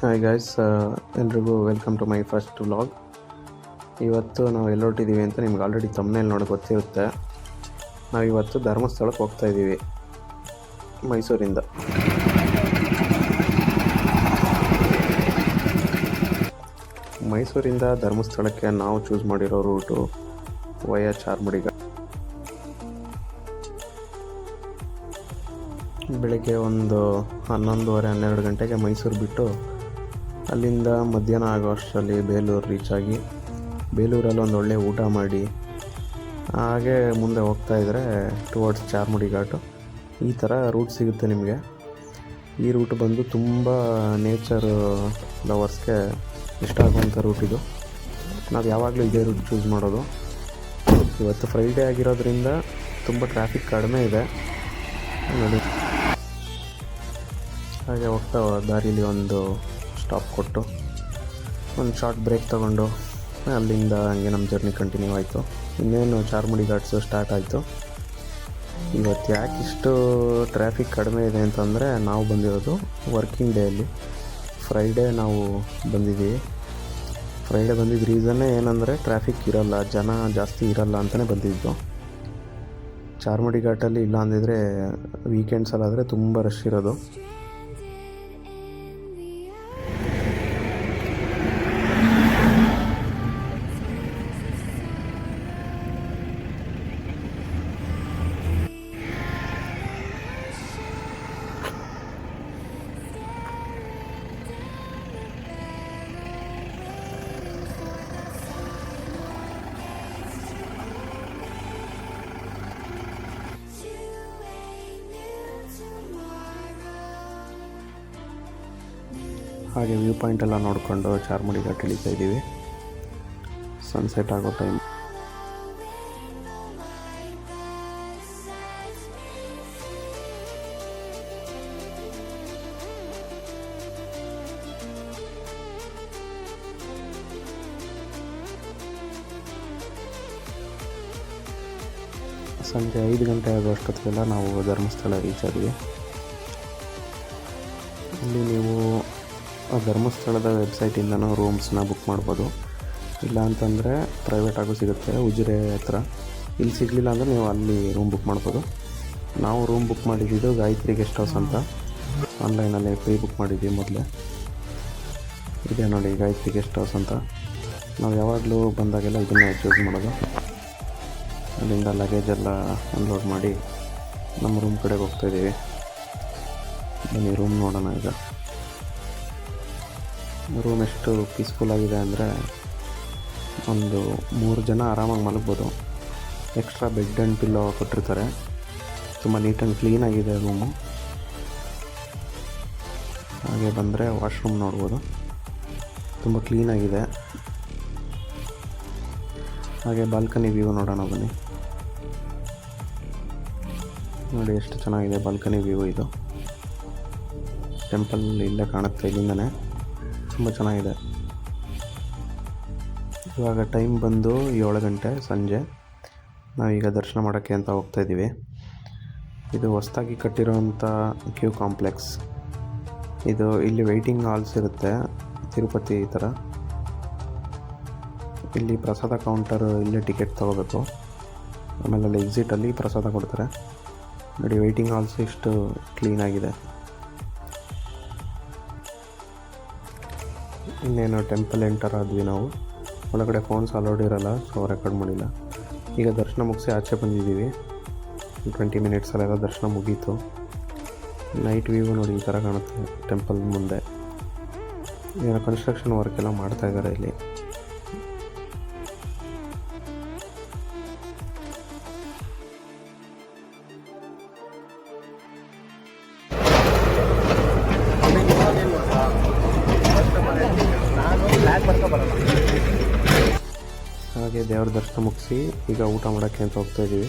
Hi guys, ಎಲ್ರಿಗೂ welcome to my first vlog. ಇವತ್ತು ನಾವು ಎಲ್ಲೊಟ್ಟಿದ್ದೀವಿ ಅಂತ ನಿಮ್ಗೆ ಆಲ್ರೆಡಿ ತಮ್ಮನೇಲಿ ನೋಡಿ ಗೊತ್ತಿರುತ್ತೆ. ನಾವಿವತ್ತು ಧರ್ಮಸ್ಥಳಕ್ಕೆ ಹೋಗ್ತಾಯಿದ್ದೀವಿ ಮೈಸೂರಿಂದ. ಮೈಸೂರಿಂದ ಧರ್ಮಸ್ಥಳಕ್ಕೆ ನಾವು ಚೂಸ್ ಮಾಡಿರೋ ರೂಟು ವಯ ಚಾರ್ಮುಡಿ. ಬೆಳಗ್ಗೆ ಒಂದು 11:30-12 ಗಂಟೆಗೆ ಮೈಸೂರು ಬಿಟ್ಟು ಅಲ್ಲಿಂದ ಮಧ್ಯಾಹ್ನ ಆಗೋ ಅಷ್ಟರಲ್ಲಿ ಬೇಲೂರು ರೀಚ್ ಆಗಿ ಬೇಲೂರಲ್ಲಿ ಒಂದು ಒಳ್ಳೆ ಊಟ ಮಾಡಿ ಹಾಗೆ ಮುಂದೆ ಹೋಗ್ತಾಯಿದ್ರೆ ಟುವರ್ಡ್ಸ್ ಚಾರ್ಮುಡಿ ಘಾಟು. ಈ ಥರ ರೂಟ್ ಸಿಗುತ್ತೆ ನಿಮಗೆ. ಈ ರೂಟ್ ಬಂದು ತುಂಬ ನೇಚರ್ ಲವರ್ಸ್ಗೆ ಇಷ್ಟ ಆಗುವಂಥ ರೂಟ್ ಇದು. ನಾವು ಯಾವಾಗಲೂ ಇದೇ ರೂಟ್ ಚೂಸ್ ಮಾಡೋದು. ಇವತ್ತು ಫ್ರೈಡೇ ಆಗಿರೋದ್ರಿಂದ ತುಂಬ ಟ್ರಾಫಿಕ್ ಕಡಿಮೆ ಇದೆ ನೋಡಿ. ಹಾಗೆ ಹೋಗ್ತಾ ದಾರಿಲಿ ಒಂದು ಸ್ಟಾಪ್ ಕೊಟ್ಟು ಒಂದು ಶಾರ್ಟ್ ಬ್ರೇಕ್ ತೊಗೊಂಡು ಅಲ್ಲಿಂದ ಹಂಗೆ ನಮ್ಮ ಜರ್ನಿ ಕಂಟಿನ್ಯೂ ಆಯಿತು. ಇನ್ನೇನು ಚಾರ್ಮುಡಿ ಘಾಟ್ಸು ಸ್ಟಾರ್ಟ್ ಆಯಿತು. ಇವತ್ತು ಯಾಕೆ ಇಷ್ಟು ಟ್ರಾಫಿಕ್ ಕಡಿಮೆ ಇದೆ ಅಂತಂದರೆ, ನಾವು ಬಂದಿರೋದು ವರ್ಕಿಂಗ್ ಡೇಯಲ್ಲಿ. ಫ್ರೈಡೇ ನಾವು ಬಂದಿದ್ದೀವಿ. ಫ್ರೈಡೇ ಬಂದಿದ್ದ ರೀಸನ್ನೇ ಏನಂದರೆ ಟ್ರಾಫಿಕ್ ಇರೋಲ್ಲ, ಜನ ಜಾಸ್ತಿ ಇರೋಲ್ಲ ಅಂತಲೇ ಬಂದಿದ್ದು. ಚಾರ್ಮುಡಿ ಘಾಟಲ್ಲಿ ಇಲ್ಲ ಅಂದಿದ್ರೆ ವೀಕೆಂಡ್ಸಲ್ಲಾದರೆ ತುಂಬ ರಶ್ ಇರೋದು. ಹಾಗೆ ವ್ಯೂ ಪಾಯಿಂಟ್ ಎಲ್ಲ ನೋಡಿಕೊಂಡು ಚಾರ್ಮುಡಿ ಘಾಟ್ ಇಳಿತಾ ಇದ್ದೀವಿ. ಸನ್ಸೆಟ್ ಆಗೋ ಟೈಮ್. ಸಂಜೆ 5 ಗಂಟೆ ಆಗೋ ಅಷ್ಟೊತ್ತಿಗೆಲ್ಲ ನಾವು ಧರ್ಮಸ್ಥಳ ರೀಚ್ ಆದ್ವಿ. ಇಲ್ಲಿ ನೀವು ಧರ್ಮಸ್ಥಳದ ವೆಬ್ಸೈಟಿಂದನೂ ರೂಮ್ಸ್ನ ಬುಕ್ ಮಾಡ್ಬೋದು. ಇಲ್ಲ ಅಂತಂದರೆ ಪ್ರೈವೇಟಾಗೂ ಸಿಗುತ್ತೆ ಉಜಿರೆ ಹತ್ರ. ಇಲ್ಲಿ ಸಿಗಲಿಲ್ಲ ಅಂದರೆ ನೀವು ಅಲ್ಲಿ ರೂಮ್ ಬುಕ್ ಮಾಡ್ಬೋದು. ನಾವು ರೂಮ್ ಬುಕ್ ಮಾಡಿದ್ದು ಗಾಯತ್ರಿ ಗೆಸ್ಟ್ ಹೌಸ್ ಅಂತ. ಆನ್ಲೈನಲ್ಲಿ ಪ್ರೀ ಬುಕ್ ಮಾಡಿದ್ವಿ ಮೊದಲೇ. ಇದೆ ನೋಡಿ ಗಾಯತ್ರಿ ಗೆಸ್ಟ್ ಹೌಸ್ ಅಂತ. ನಾವು ಯಾವಾಗಲೂ ಬಂದಾಗೆಲ್ಲ ಇದನ್ನೇ ಚೂಸ್ ಮಾಡೋದು. ಅಲ್ಲಿಂದ ಲಗೇಜೆಲ್ಲ ಅನ್ಲೋಡ್ ಮಾಡಿ ನಮ್ಮ ರೂಮ್ ಕಡೆಗೆ ಹೋಗ್ತಾಯಿದ್ದೀವಿ. ಬನ್ನಿ ರೂಮ್ ನೋಡೋಣ. ಈಗ ರೂಮ್ ಎಷ್ಟು ಪೀಸ್ಫುಲ್ ಆಗಿದೆ ಅಂದರೆ ಒಂದು 3 ಜನ ಆರಾಮಾಗಿ ಮಲಗ್ಬೋದು. ಎಕ್ಸ್ಟ್ರಾ ಬೆಡ್ ಆ್ಯಂಡ್ ಪಿಲ್ಲೋ ಕೊಟ್ಟಿರ್ತಾರೆ. ತುಂಬ ನೀಟ್ ಆ್ಯಂಡ್ ಕ್ಲೀನಾಗಿದೆ ರೂಮು. ಹಾಗೆ ಬಂದರೆ ವಾಶ್ರೂಮ್ ನೋಡ್ಬೋದು, ತುಂಬ ಕ್ಲೀನಾಗಿದೆ. ಹಾಗೆ ಬಾಲ್ಕನಿ ವ್ಯೂ ನೋಡೋಣ ಬನ್ನಿ. ನೋಡಿ ಎಷ್ಟು ಚೆನ್ನಾಗಿದೆ ಬಾಲ್ಕನಿ ವ್ಯೂ. ಇದು ಟೆಂಪಲ್ ಇಲ್ಲೇ ಕಾಣುತ್ತೆ, ಇಲ್ಲಿಂದನೇ ತುಂಬ ಚೆನ್ನಾಗಿದೆ. ಇವಾಗ ಟೈಮ್ ಬಂದು 7 ಗಂಟೆ ಸಂಜೆ. ನಾವೀಗ ದರ್ಶನ ಮಾಡೋಕ್ಕೆ ಅಂತ ಹೋಗ್ತಾಯಿದ್ದೀವಿ. ಇದು ಹೊಸದಾಗಿ ಕಟ್ಟಿರೋವಂಥ ಕ್ಯೂ ಕಾಂಪ್ಲೆಕ್ಸ್. ಇದು ಇಲ್ಲಿ ವೆಯ್ಟಿಂಗ್ ಹಾಲ್ಸ್ ಇರುತ್ತೆ, ತಿರುಪತಿ ಈ ಥರ. ಇಲ್ಲಿ ಪ್ರಸಾದ ಕೌಂಟರ್, ಇಲ್ಲೇ ಟಿಕೆಟ್ ತೊಗೋಬೇಕು. ಆಮೇಲೆ ಅಲ್ಲಿ ಎಕ್ಸಿಟಲ್ಲಿ ಪ್ರಸಾದ ಕೊಡ್ತಾರೆ ನೋಡಿ. ವೆಯ್ಟಿಂಗ್ ಹಾಲ್ಸ್ ಇಷ್ಟು ಕ್ಲೀನಾಗಿದೆ. ಇನ್ನೇನು ಟೆಂಪಲ್ ಎಂಟರ್ ಆದ್ವಿ ನಾವು. ಒಳಗಡೆ ಫೋನ್ಸ್ ಅಲೌಡ್ ಇರೋಲ್ಲ, ಸೊ ರೆಕಾರ್ಡ್ ಮಾಡಿಲ್ಲ. ಈಗ ದರ್ಶನ ಮುಗಿಸಿ ಆಚೆ ಬಂದಿದ್ದೀವಿ. 20 ಮಿನಿಟ್ಸಲ್ಲೆಲ್ಲ ದರ್ಶನ ಮುಗೀತು. ನೈಟ್ ವ್ಯೂ ನೋಡಿ ಈ ಥರ ಕಾಣುತ್ತೆ ಟೆಂಪಲ್ ಮುಂದೆ. ಏನೋ ಕನ್ಸ್ಟ್ರಕ್ಷನ್ ವರ್ಕ್ ಎಲ್ಲ ಮಾಡ್ತಾಯಿದ್ದಾರೆ ಇಲ್ಲಿ. ಹಾಗೆ ದೇವ್ರ ದರ್ಶನ ಮುಗಿಸಿ ಈಗ ಊಟ ಮಾಡೋಕ್ಕೆ ಅಂತ ಹೋಗ್ತಾಯಿದ್ದೀವಿ.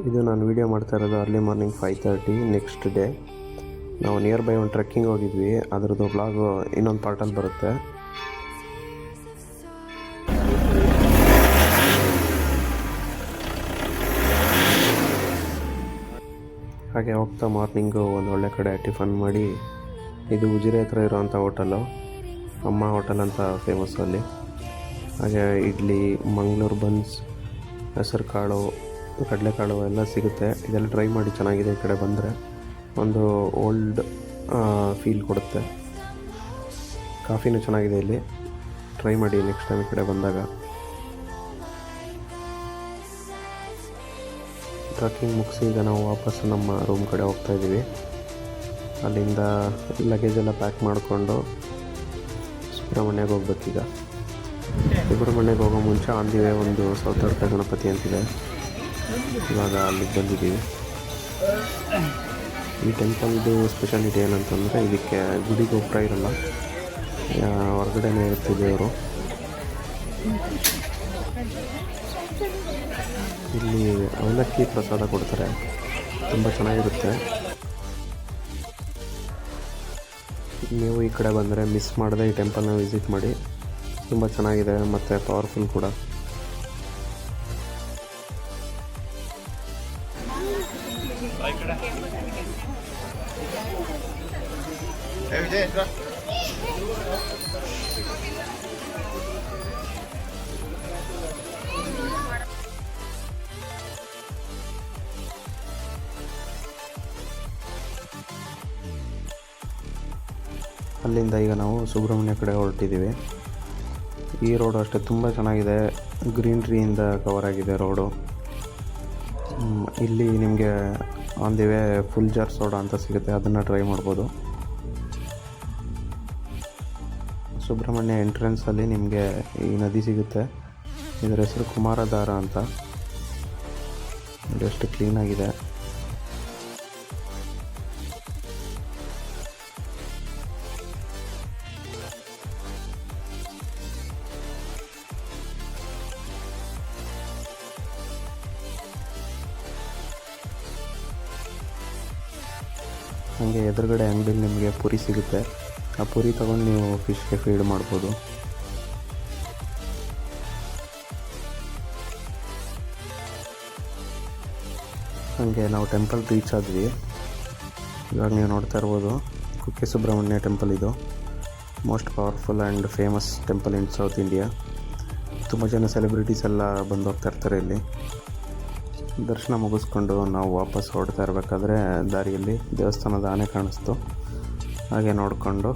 ಇದು ನಾನು ವೀಡಿಯೋ ಮಾಡ್ತಾ ಇರೋದು ಅರ್ಲಿ ಮಾರ್ನಿಂಗ್ 5:30 ನೆಕ್ಸ್ಟ್ ಡೇ. ನಾವು ನಿಯರ್ ಬೈ ಒಂದು ಟ್ರೆಕ್ಕಿಂಗ್ ಹೋಗಿದ್ವಿ, ಅದರದ್ದು ವ್ಲಾಗು ಇನ್ನೊಂದು ಪಾರ್ಟಲ್ಲಿ ಬರುತ್ತೆ. ಹಾಗೆ ಹೋಗ್ತಾ ಮಾರ್ನಿಂಗು ಒಂದು ಒಳ್ಳೆ ಕಡೆ ಟಿಫನ್ ಮಾಡಿ, ಇದು ಉಜಿರೆ ಹತ್ರ ಇರೋವಂಥ ಹೋಟೆಲು, ಅಮ್ಮ ಹೋಟೆಲ್ ಅಂತ ಫೇಮಸ್ಸು ಅಲ್ಲಿ. ಹಾಗೆ ಇಡ್ಲಿ, ಮಂಗಳೂರು ಬನ್ಸ್, ಹೆಸರು ಕಾಳು, ಕಡಲೆಕಾಳು ಎಲ್ಲ ಸಿಗುತ್ತೆ. ಇದೆಲ್ಲ ಟ್ರೈ ಮಾಡಿ, ಚೆನ್ನಾಗಿದೆ. ಈ ಕಡೆ ಬಂದರೆ ಒಂದು ಓಲ್ಡ್ ಫೀಲ್ ಕೊಡುತ್ತೆ. ಕಾಫಿನೂ ಚೆನ್ನಾಗಿದೆ ಇಲ್ಲಿ, ಟ್ರೈ ಮಾಡಿ ನೆಕ್ಸ್ಟ್ ಟೈಮ್ ಈ ಕಡೆ ಬಂದಾಗ. ಟ್ರಕ್ಕಿಂಗ್ ಮುಗಿಸಿ ಈಗ ನಾವು ವಾಪಸ್ ನಮ್ಮ ರೂಮ್ ಕಡೆ ಹೋಗ್ತಾಯಿದ್ದೀವಿ. ಅಲ್ಲಿಂದ ಲಗೇಜೆಲ್ಲ ಪ್ಯಾಕ್ ಮಾಡಿಕೊಂಡು ಸುಬ್ರಹ್ಮಣ್ಯಗೆ ಹೋಗ್ಬೇಕೀಗ. ಸುಬ್ರಹ್ಮಣ್ಯಕ್ಕೆ ಹೋಗೋ ಮುಂಚೆ ಆಂದಿವೆ ಒಂದು ಸೌತಡ್ಕ ಗಣಪತಿ ಅಂತಿದೆ, ಇವಾಗ ಅಲ್ಲಿಗೆ ಬಂದಿದ್ದೀವಿ. ಈ ಟೆಂಪಲ್ದು ಸ್ಪೆಷಾಲಿಟಿ ಏನಂತಂದರೆ, ಇದಕ್ಕೆ ಗುಡಿ ಗೋಪುರ ಇರಲ್ಲ, ಹೊರಗಡೆನೇ ಇರುತ್ತೆ ದೇವರು. ಇಲ್ಲಿ ಅವಲಕ್ಕಿ ಪ್ರಸಾದ ಕೊಡ್ತಾರೆ, ತುಂಬ ಚೆನ್ನಾಗಿರುತ್ತೆ. ನೀವು ಈ ಕಡೆ ಬಂದರೆ ಮಿಸ್ ಮಾಡದೆ ಈ ಟೆಂಪಲ್ನ ವಿಸಿಟ್ ಮಾಡಿ, ತುಂಬ ಚೆನ್ನಾಗಿದೆ ಮತ್ತು ಪವರ್ಫುಲ್ ಕೂಡ. ಅಲ್ಲಿಂದ ಈಗ ನಾವು ಸುಬ್ರಹ್ಮಣ್ಯ ಕಡೆ ಹೊರಟಿದ್ದೀವಿ. ಈ ರೋಡು ಅಷ್ಟೇ ತುಂಬ ಚೆನ್ನಾಗಿದೆ, ಗ್ರೀನ್ರಿಯಿಂದ ಕವರ್ ಆಗಿದೆ ರೋಡು. ಇಲ್ಲಿ ನಿಮಗೆ on the way full jar soda ಅಂತ ಸಿಗುತ್ತೆ, ಅದನ್ನು ಟ್ರೈ ಮಾಡ್ಬೋದು. ಸುಬ್ರಹ್ಮಣ್ಯ ಎಂಟ್ರೆನ್ಸಲ್ಲಿ ನಿಮಗೆ ಈ ನದಿ ಸಿಗುತ್ತೆ, ಇದರ ಹೆಸರು ಕುಮಾರಧಾರ ಅಂತ. ಎಷ್ಟು ಕ್ಲೀನಾಗಿದೆ. ಹಾಗೆ ಎದುರುಗಡೆ ಅಂಗಡಿಲಿ ನಿಮಗೆ ಪುರಿ ಸಿಗುತ್ತೆ, ಆ ಪುರಿ ತೊಗೊಂಡು ನೀವು ಫಿಶ್ಗೆ ಫೀಡ್ ಮಾಡ್ಬೋದು. ಹಾಗೆ ನಾವು ಟೆಂಪಲ್ ರೀಚ್ ಆದ್ವಿ. ಇವಾಗ ನೀವು ನೋಡ್ತಾ ಇರ್ಬೋದು ಕುಕ್ಕೆ ಸುಬ್ರಹ್ಮಣ್ಯ ಟೆಂಪಲ್. ಇದು most powerful and famous temple in south India. ತುಂಬ ಜನ ಸೆಲೆಬ್ರಿಟೀಸ್ ಎಲ್ಲ ಬಂದು ಹೋಗ್ತಾ ಇರ್ತಾರೆ ಇಲ್ಲಿ. ದರ್ಶನ ಮುಗಿಸ್ಕೊಂಡು ನಾವು ವಾಪಸ್ ಹೊರಡ್ತಾ ಇರಬೇಕಾದ್ರೆ ದಾರಿಯಲ್ಲಿ ದೇವಸ್ಥಾನದ ಆನೆ ಕಾಣಿಸ್ತು. ಹಾಗೆ ನೋಡಿಕೊಂಡು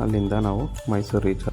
ಅಲ್ಲಿಂದ ನಾವು ಮೈಸೂರು ರೀಚ್